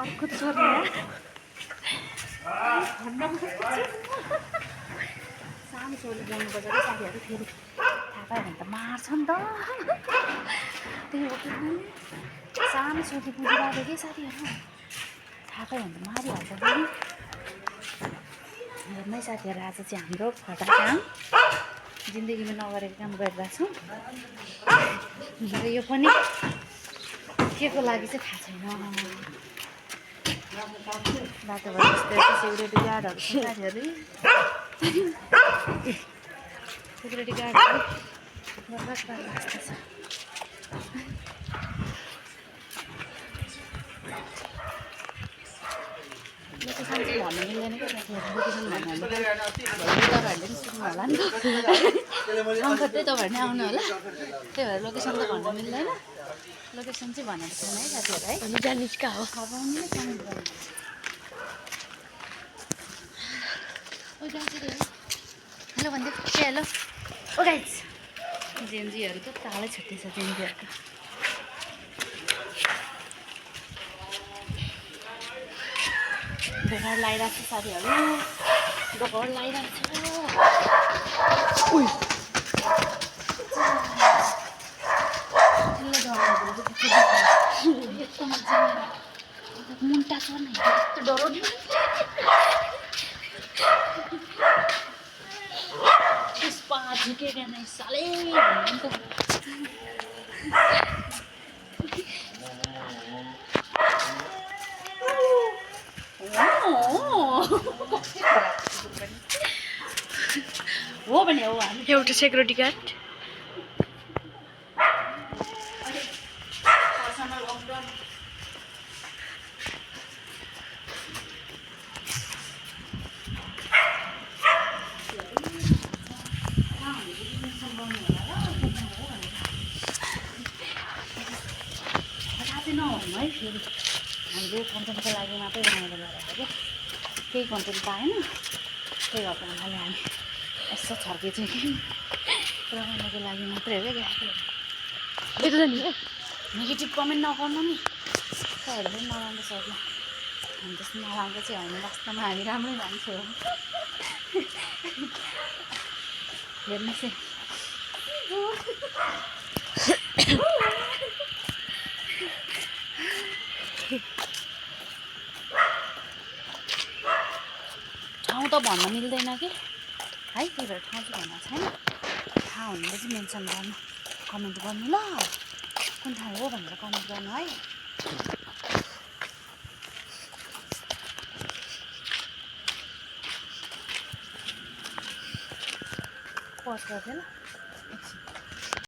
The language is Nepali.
अर्को चोर्ने सानो चोरी ल्याउनुपर्छ कि साथीहरू फेरि थाहा पायो भने त मार्छ नि त त्यही हो कि सानो चोरी बुझिरहेको कि साथीहरू थाहा पायो भने त मारिहाल्छ फेरि हेर्नै साथीहरू आज चाहिँ हाम्रो फटा काम जिन्दगीमा नगरेको काम गरिरहेको छौँ र यो पनि के को लागि चाहिँ थाहा छैन बाटोबाट यस्तो सेक्युरिटी गार्डहरू छ साथीहरू सेक्युरिटी गार्डहरू जस्तो छ लोकेसन चाहिँ भन्नु मिल्दैन क्या साथीहरू लोकेसन भन्नाले तपाईँहरूले पनि सुन्नु होला नि त ठाउँ खोज्दै तपाईँहरू नै आउनु होला त्यही भएर लोकेसन त भन्नु मिल्दैन लोकेसन चाहिँ भनेको छैन है साथीहरू है हामी जाने चाहिँ कहाँ हो अब आउनु नै पाउनु हेलो भनिदियो ए हेलो ओ गाइज जेन्जीहरूको तालै छुट्टी छ जेन्जीहरूको दोकान लगाइरहेको छ साथीहरू दोकान लगाइरहेको छ यस्तो मजा मुन्टा छ नि यस्तो डराउने पुष्पा झुकेको नै सालै हो भने हो हामी एउटा सेक्युरिटी गार्ड नहुनु है फेरि हामीले कन्टेन्टको लागि मात्रै बनाएर गरेको क्या केही कन्टेन्ट पाएन त्यही भएको हुनाले हामी यस्तो छर्केछ कि रमाइलोको लागि मात्रै हो क्या नेगेटिभ कमेन्ट नगर्नु नि तपाईँहरू पनि नराम्रो सोच्नु हामी त्यस्तो नराम्रो चाहिँ होइन वास्तवमा हामी राम्रै मान्छे हो हेर्नुहोस् है ठाउँ त भन्न मिल्दैन कि है त्यही भएर ठाउँ चाहिँ भन्न छैन थाहा हुनुले चाहिँ मेन्सन गर्नु कमेन्ट गर्नु ल कुन ठाउँ हो भनेर कमेन्ट गर्नु है पज गर्थेँ ल एकछिन